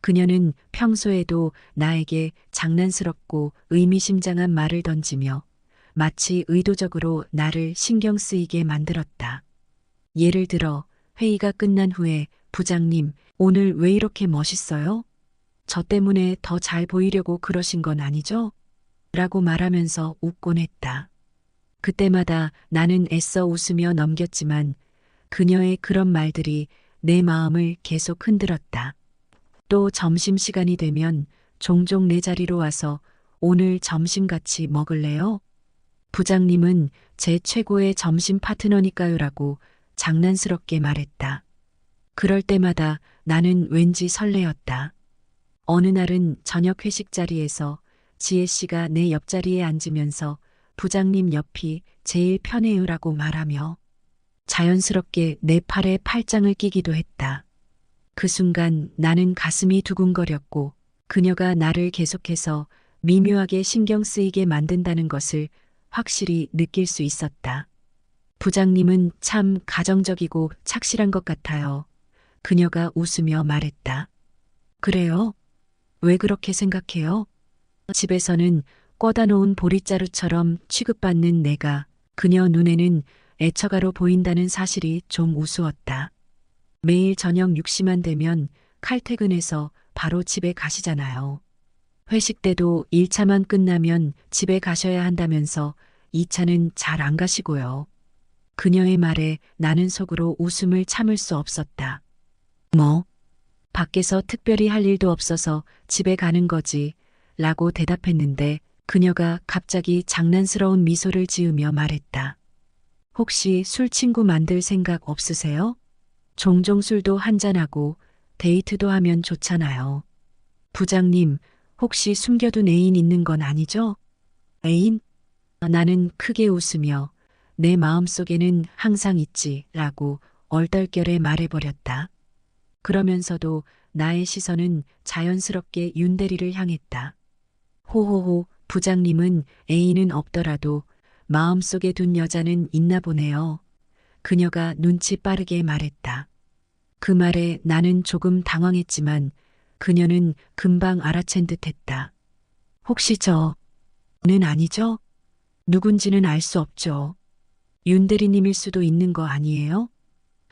그녀는 평소에도 나에게 장난스럽고 의미심장한 말을 던지며 마치 의도적으로 나를 신경 쓰이게 만들었다. 예를 들어 회의가 끝난 후에 부장님, 오늘 왜 이렇게 멋있어요? 저 때문에 더 잘 보이려고 그러신 건 아니죠? 라고 말하면서 웃곤 했다. 그때마다 나는 애써 웃으며 넘겼지만 그녀의 그런 말들이 내 마음을 계속 흔들었다. 또 점심시간이 되면 종종 내 자리로 와서 오늘 점심 같이 먹을래요? 부장님은 제 최고의 점심 파트너니까요라고 장난스럽게 말했다. 그럴 때마다 나는 왠지 설레었다. 어느 날은 저녁 회식 자리에서 지혜 씨가 내 옆자리에 앉으면서 부장님 옆이 제일 편해요라고 말하며 자연스럽게 내 팔에 팔짱을 끼기도 했다. 그 순간 나는 가슴이 두근거렸고 그녀가 나를 계속해서 미묘하게 신경 쓰이게 만든다는 것을 확실히 느낄 수 있었다. 부장님은 참 가정적이고 착실한 것 같아요. 그녀가 웃으며 말했다. 그래요? 왜 그렇게 생각해요? 집에서는 꿔다 놓은 보릿자루처럼 취급받는 내가 그녀 눈에는 애처가로 보인다는 사실이 좀 우스웠다. 매일 저녁 6시만 되면 칼퇴근해서 바로 집에 가시잖아요. 회식 때도 1차만 끝나면 집에 가셔야 한다면서 2차는 잘 안 가시고요. 그녀의 말에 나는 속으로 웃음을 참을 수 없었다. 뭐? 밖에서 특별히 할 일도 없어서 집에 가는 거지, 라고 대답했는데 그녀가 갑자기 장난스러운 미소를 지으며 말했다. 혹시 술 친구 만들 생각 없으세요? 종종 술도 한잔하고 데이트도 하면 좋잖아요. 부장님, 혹시 숨겨둔 애인 있는 건 아니죠? 애인? 나는 크게 웃으며 내 마음속에는 항상 있지 라고 얼떨결에 말해버렸다. 그러면서도 나의 시선은 자연스럽게 윤대리를 향했다. 호호호, 부장님은 애인은 없더라도 마음속에 둔 여자는 있나 보네요. 그녀가 눈치 빠르게 말했다. 그 말에 나는 조금 당황했지만 그녀는 금방 알아챈 듯 했다. 혹시 저는 아니죠? 누군지는 알 수 없죠. 윤대리님일 수도 있는 거 아니에요?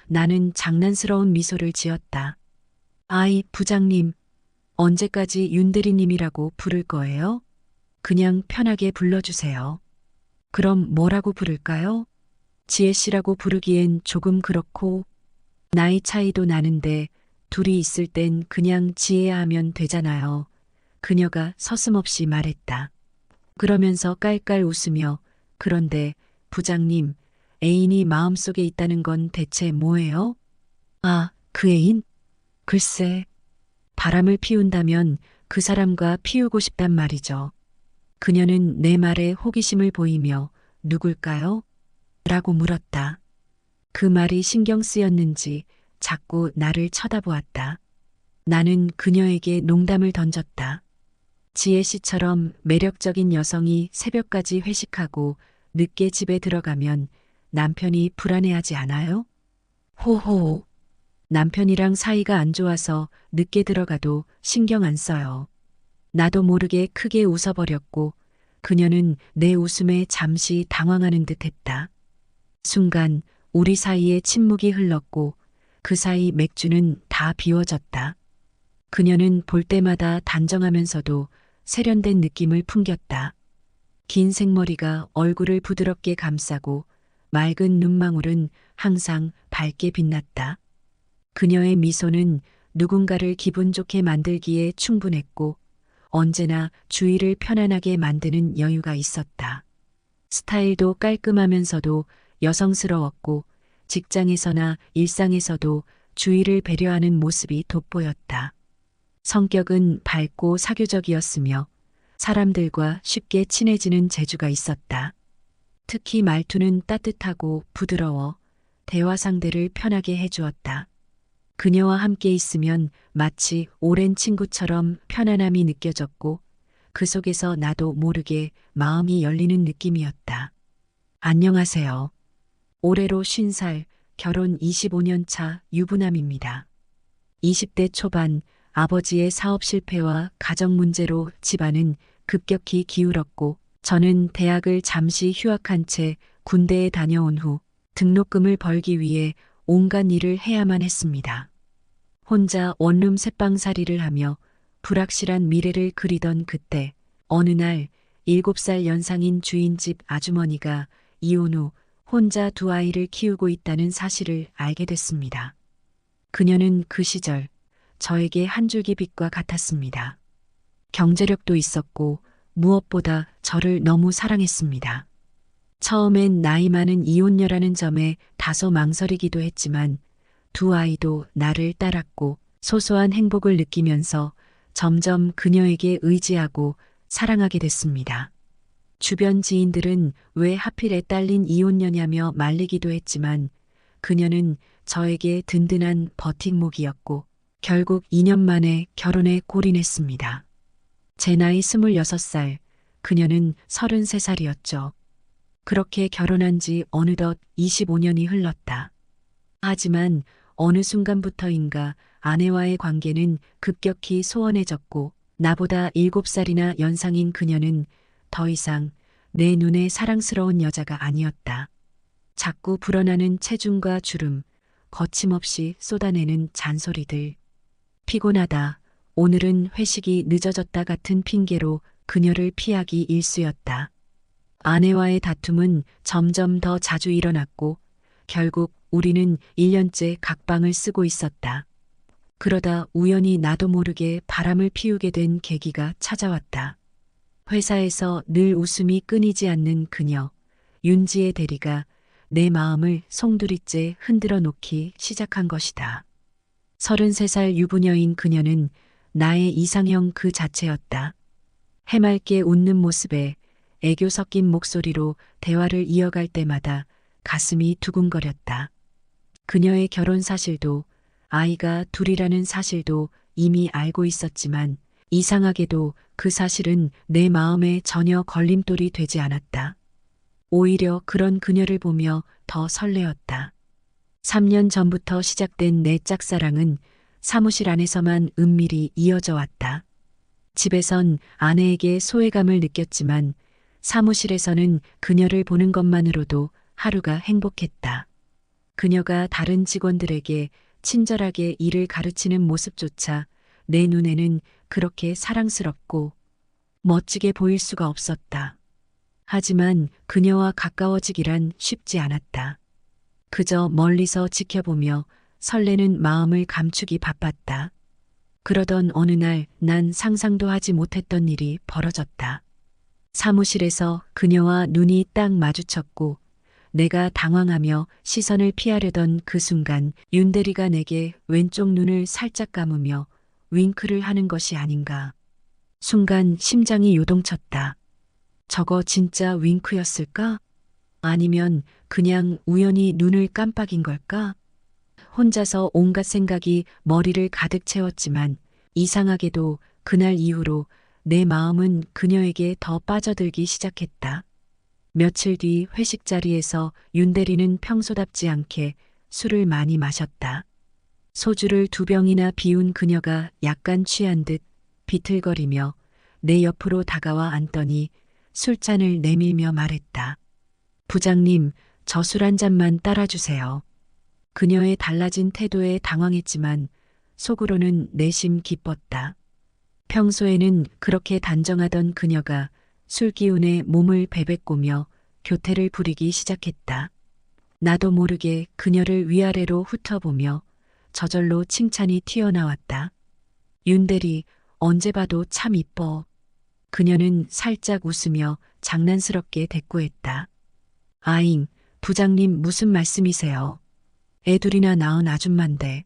나는 장난스러운 미소를 지었다. 아이, 부장님, 언제까지 윤대리님이라고 부를 거예요? 그냥 편하게 불러주세요. 그럼 뭐라고 부를까요? 지혜 씨라고 부르기엔 조금 그렇고, 나이 차이도 나는데 둘이 있을 땐 그냥 지혜야 하면 되잖아요. 그녀가 서슴없이 말했다. 그러면서 깔깔 웃으며, 그런데 부장님, 애인이 마음속에 있다는 건 대체 뭐예요? 아, 그 애인? 글쎄, 바람을 피운다면 그 사람과 피우고 싶단 말이죠. 그녀는 내 말에 호기심을 보이며 누굴까요? 라고 물었다. 그 말이 신경 쓰였는지 자꾸 나를 쳐다보았다. 나는 그녀에게 농담을 던졌다. 지혜 씨처럼 매력적인 여성이 새벽까지 회식하고 늦게 집에 들어가면 남편이 불안해하지 않아요? 호호. 남편이랑 사이가 안 좋아서 늦게 들어가도 신경 안 써요. 나도 모르게 크게 웃어버렸고 그녀는 내 웃음에 잠시 당황하는 듯 했다. 순간 우리 사이에 침묵이 흘렀고 그 사이 맥주는 다 비워졌다. 그녀는 볼 때마다 단정하면서도 세련된 느낌을 풍겼다. 긴 생머리가 얼굴을 부드럽게 감싸고 맑은 눈망울은 항상 밝게 빛났다. 그녀의 미소는 누군가를 기분 좋게 만들기에 충분했고 언제나 주위를 편안하게 만드는 여유가 있었다. 스타일도 깔끔하면서도 여성스러웠고 직장에서나 일상에서도 주위를 배려하는 모습이 돋보였다. 성격은 밝고 사교적이었으며 사람들과 쉽게 친해지는 재주가 있었다. 특히 말투는 따뜻하고 부드러워 대화 상대를 편하게 해주었다. 그녀와 함께 있으면 마치 오랜 친구처럼 편안함이 느껴졌고 그 속에서 나도 모르게 마음이 열리는 느낌이었다. 안녕하세요. 올해로 50살, 결혼 25년 차 유부남입니다. 20대 초반 아버지의 사업 실패와 가정 문제로 집안은 급격히 기울었고 저는 대학을 잠시 휴학한 채 군대에 다녀온 후 등록금을 벌기 위해 온갖 일을 해야만 했습니다. 혼자 원룸 새방살이를 하며 불확실한 미래를 그리던 그때 어느 날 7살 연상인 주인집 아주머니가 이혼 후 혼자 두 아이를 키우고 있다는 사실을 알게 됐습니다. 그녀는 그 시절 저에게 한 줄기 빛과 같았습니다. 경제력도 있었고 무엇보다 저를 너무 사랑했습니다. 처음엔 나이 많은 이혼녀라는 점에 다소 망설이기도 했지만 두 아이도 나를 따랐고 소소한 행복을 느끼면서 점점 그녀에게 의지하고 사랑하게 됐습니다. 주변 지인들은 왜 하필 애 딸린 이혼녀냐며 말리기도 했지만 그녀는 저에게 든든한 버팀목이었고 결국 2년 만에 결혼에 골인했습니다. 제 나이 26살, 그녀는 33살이었죠. 그렇게 결혼한 지 어느덧 25년이 흘렀다. 하지만 어느 순간부터인가 아내와의 관계는 급격히 소원해졌고 나보다 7살이나 연상인 그녀는 더 이상 내 눈에 사랑스러운 여자가 아니었다. 자꾸 불어나는 체중과 주름, 거침없이 쏟아내는 잔소리들. 피곤하다, 오늘은 회식이 늦어졌다 같은 핑계로 그녀를 피하기 일쑤였다. 아내와의 다툼은 점점 더 자주 일어났고 결국 우리는 1년째 각방을 쓰고 있었다. 그러다 우연히 나도 모르게 바람을 피우게 된 계기가 찾아왔다. 회사에서 늘 웃음이 끊이지 않는 그녀, 윤지의 대리가 내 마음을 송두리째 흔들어 놓기 시작한 것이다. 33살 유부녀인 그녀는 나의 이상형 그 자체였다. 해맑게 웃는 모습에 애교 섞인 목소리로 대화를 이어갈 때마다 가슴이 두근거렸다. 그녀의 결혼 사실도 아이가 둘이라는 사실도 이미 알고 있었지만 이상하게도 그 사실은 내 마음에 전혀 걸림돌이 되지 않았다. 오히려 그런 그녀를 보며 더 설레었다. 3년 전부터 시작된 내 짝사랑은 사무실 안에서만 은밀히 이어져 왔다. 집에선 아내에게 소외감을 느꼈지만 사무실에서는 그녀를 보는 것만으로도 하루가 행복했다. 그녀가 다른 직원들에게 친절하게 일을 가르치는 모습조차 내 눈에는 그렇게 사랑스럽고 멋지게 보일 수가 없었다. 하지만 그녀와 가까워지기란 쉽지 않았다. 그저 멀리서 지켜보며 설레는 마음을 감추기 바빴다. 그러던 어느 날 난 상상도 하지 못했던 일이 벌어졌다. 사무실에서 그녀와 눈이 딱 마주쳤고 내가 당황하며 시선을 피하려던 그 순간 윤대리가 내게 왼쪽 눈을 살짝 감으며 윙크를 하는 것이 아닌가. 순간 심장이 요동쳤다. 저거 진짜 윙크였을까? 아니면 그냥 우연히 눈을 깜빡인 걸까? 혼자서 온갖 생각이 머리를 가득 채웠지만 이상하게도 그날 이후로 내 마음은 그녀에게 더 빠져들기 시작했다. 며칠 뒤 회식 자리에서 윤대리는 평소답지 않게 술을 많이 마셨다. 소주를 2병이나 비운 그녀가 약간 취한 듯 비틀거리며 내 옆으로 다가와 앉더니 술잔을 내밀며 말했다. 부장님, 저 술 한 잔만 따라주세요. 그녀의 달라진 태도에 당황했지만 속으로는 내심 기뻤다. 평소에는 그렇게 단정하던 그녀가 술 기운에 몸을 베베꼬며 교태를 부리기 시작했다. 나도 모르게 그녀를 위아래로 훑어보며 저절로 칭찬이 튀어나왔다. 윤대리, 언제 봐도 참 이뻐. 그녀는 살짝 웃으며 장난스럽게 대꾸했다. 아잉, 부장님 무슨 말씀이세요? 애 둘이나 낳은 아줌만데.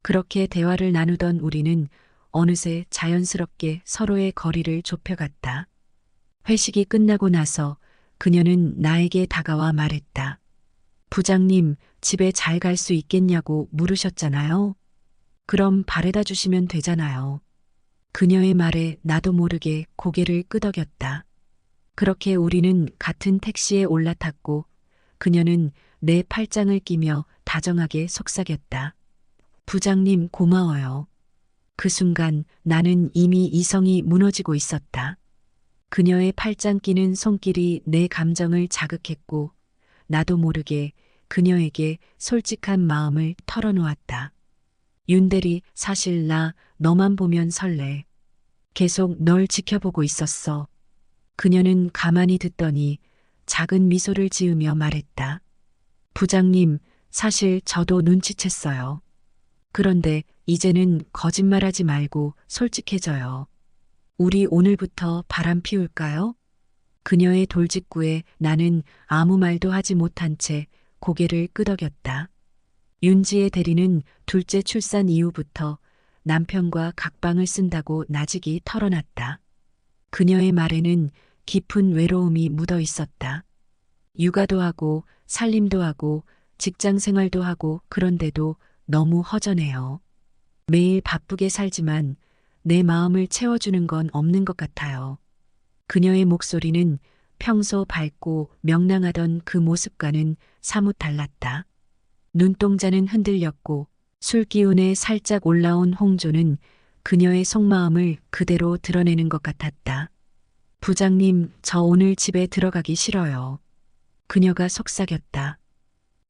그렇게 대화를 나누던 우리는 어느새 자연스럽게 서로의 거리를 좁혀갔다. 회식이 끝나고 나서 그녀는 나에게 다가와 말했다. 부장님, 집에 잘 갈 수 있겠냐고 물으셨잖아요. 그럼 바래다 주시면 되잖아요. 그녀의 말에 나도 모르게 고개를 끄덕였다. 그렇게 우리는 같은 택시에 올라탔고 그녀는 내 팔짱을 끼며 다정하게 속삭였다. 부장님 고마워요. 그 순간 나는 이미 이성이 무너지고 있었다. 그녀의 팔짱 끼는 손길이 내 감정을 자극했고 나도 모르게 그녀에게 솔직한 마음을 털어놓았다. 윤대리, 사실 나 너만 보면 설레. 계속 널 지켜보고 있었어. 그녀는 가만히 듣더니 작은 미소를 지으며 말했다. 부장님, 사실 저도 눈치챘어요. 그런데 이제는 거짓말하지 말고 솔직해져요. 우리 오늘부터 바람 피울까요? 그녀의 돌직구에 나는 아무 말도 하지 못한 채 고개를 끄덕였다. 윤지의 대리는 둘째 출산 이후부터 남편과 각방을 쓴다고 나직이 털어놨다. 그녀의 말에는 깊은 외로움이 묻어 있었다. 육아도 하고 살림도 하고 직장 생활도 하고 그런데도 너무 허전해요. 매일 바쁘게 살지만 내 마음을 채워주는 건 없는 것 같아요. 그녀의 목소리는 평소 밝고 명랑하던 그 모습과는 사뭇 달랐다. 눈동자는 흔들렸고 술 기운에 살짝 올라온 홍조는 그녀의 속마음을 그대로 드러내는 것 같았다. 부장님, 저 오늘 집에 들어가기 싫어요. 그녀가 속삭였다.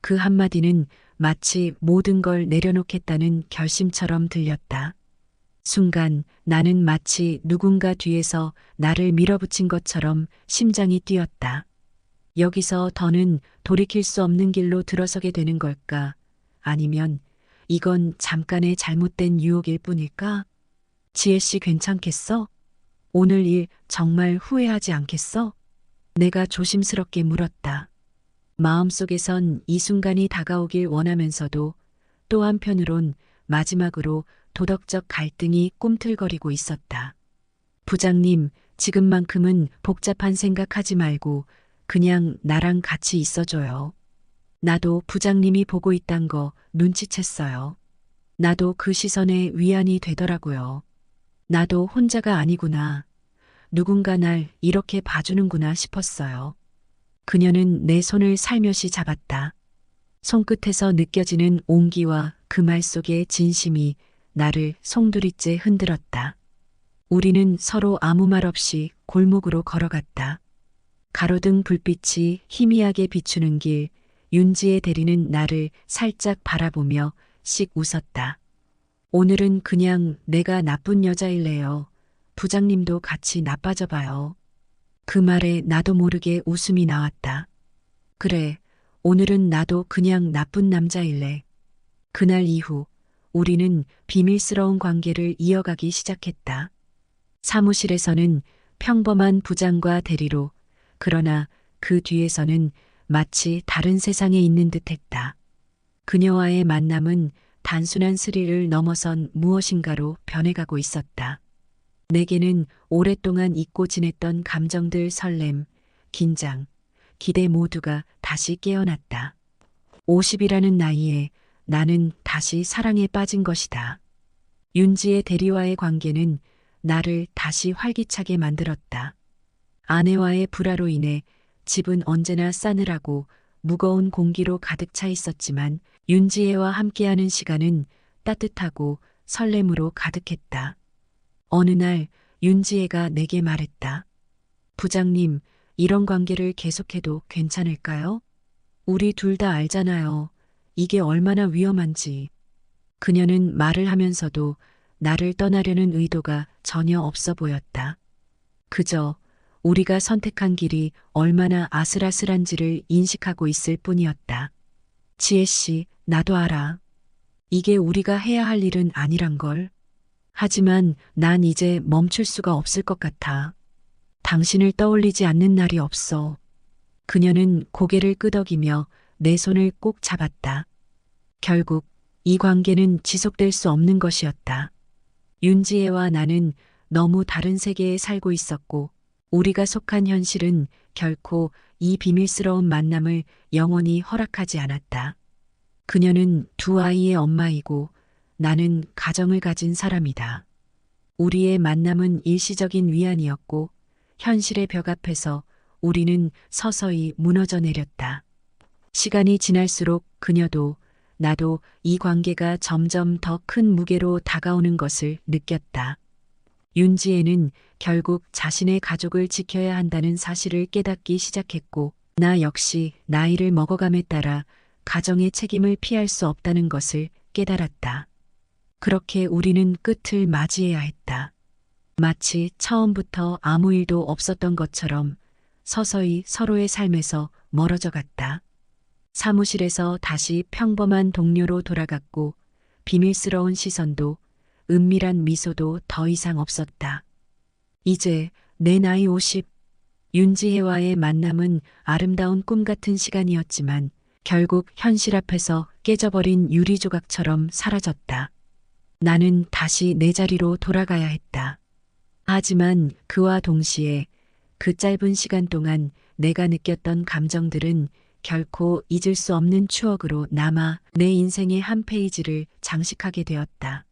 그 한마디는 마치 모든 걸 내려놓겠다는 결심처럼 들렸다. 순간 나는 마치 누군가 뒤에서 나를 밀어붙인 것처럼 심장이 뛰었다. 여기서 더는 돌이킬 수 없는 길로 들어서게 되는 걸까? 아니면 이건 잠깐의 잘못된 유혹일 뿐일까? 지혜 씨 괜찮겠어? 오늘 일 정말 후회하지 않겠어? 내가 조심스럽게 물었다. 마음속에선 이 순간이 다가오길 원하면서도 또 한편으론 마지막으로 도덕적 갈등이 꿈틀거리고 있었다. 부장님, 지금만큼은 복잡한 생각하지 말고 그냥 나랑 같이 있어줘요. 나도 부장님이 보고 있단 거 눈치챘어요. 나도 그 시선에 위안이 되더라고요. 나도 혼자가 아니구나. 누군가 날 이렇게 봐주는구나 싶었어요. 그녀는 내 손을 살며시 잡았다. 손끝에서 느껴지는 온기와 그 말 속의 진심이 나를 송두리째 흔들었다. 우리는 서로 아무 말 없이 골목으로 걸어갔다. 가로등 불빛이 희미하게 비추는 길, 윤지의 대리는 나를 살짝 바라보며 씩 웃었다. 오늘은 그냥 내가 나쁜 여자일래요. 부장님도 같이 나빠져 봐요. 그 말에 나도 모르게 웃음이 나왔다. 그래, 오늘은 나도 그냥 나쁜 남자일래. 그날 이후 우리는 비밀스러운 관계를 이어가기 시작했다. 사무실에서는 평범한 부장과 대리로, 그러나 그 뒤에서는 마치 다른 세상에 있는 듯 했다. 그녀와의 만남은 단순한 스릴을 넘어선 무엇인가로 변해가고 있었다. 내게는 오랫동안 잊고 지냈던 감정들, 설렘, 긴장, 기대 모두가 다시 깨어났다. 50이라는 나이에 나는 다시 사랑에 빠진 것이다. 윤지의 대리와의 관계는 나를 다시 활기차게 만들었다. 아내와의 불화로 인해 집은 언제나 싸늘하고 무거운 공기로 가득 차 있었지만 윤지혜와 함께하는 시간은 따뜻하고 설렘으로 가득했다. 어느 날 윤지혜가 내게 말했다. 부장님, 이런 관계를 계속해도 괜찮을까요? 우리 둘 다 알잖아요. 이게 얼마나 위험한지. 그녀는 말을 하면서도 나를 떠나려는 의도가 전혀 없어 보였다. 그저 우리가 선택한 길이 얼마나 아슬아슬한지를 인식하고 있을 뿐이었다. 지혜 씨, 나도 알아. 이게 우리가 해야 할 일은 아니란 걸. 하지만 난 이제 멈출 수가 없을 것 같아. 당신을 떠올리지 않는 날이 없어. 그녀는 고개를 끄덕이며 내 손을 꼭 잡았다. 결국 이 관계는 지속될 수 없는 것이었다. 윤지혜와 나는 너무 다른 세계에 살고 있었고 우리가 속한 현실은 결코 이 비밀스러운 만남을 영원히 허락하지 않았다. 그녀는 두 아이의 엄마이고 나는 가정을 가진 사람이다. 우리의 만남은 일시적인 위안이었고 현실의 벽 앞에서 우리는 서서히 무너져 내렸다. 시간이 지날수록 그녀도 나도 이 관계가 점점 더 큰 무게로 다가오는 것을 느꼈다. 윤지혜는 결국 자신의 가족을 지켜야 한다는 사실을 깨닫기 시작했고, 나 역시 나이를 먹어감에 따라 가정의 책임을 피할 수 없다는 것을 깨달았다. 그렇게 우리는 끝을 맞이해야 했다. 마치 처음부터 아무 일도 없었던 것처럼 서서히 서로의 삶에서 멀어져 갔다. 사무실에서 다시 평범한 동료로 돌아갔고, 비밀스러운 시선도 은밀한 미소도 더 이상 없었다. 이제 내 나이 50, 윤지혜와의 만남은 아름다운 꿈 같은 시간이었지만 결국 현실 앞에서 깨져버린 유리조각처럼 사라졌다. 나는 다시 내 자리로 돌아가야 했다. 하지만 그와 동시에 그 짧은 시간 동안 내가 느꼈던 감정들은 결코 잊을 수 없는 추억으로 남아 내 인생의 한 페이지를 장식하게 되었다.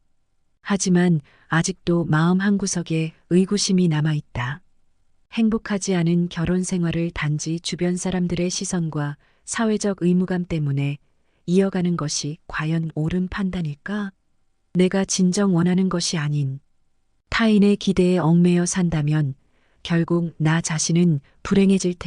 하지만 아직도 마음 한구석에 의구심이 남아있다. 행복하지 않은 결혼 생활을 단지 주변 사람들의 시선과 사회적 의무감 때문에 이어가는 것이 과연 옳은 판단일까? 내가 진정 원하는 것이 아닌 타인의 기대에 얽매여 산다면 결국 나 자신은 불행해질 테니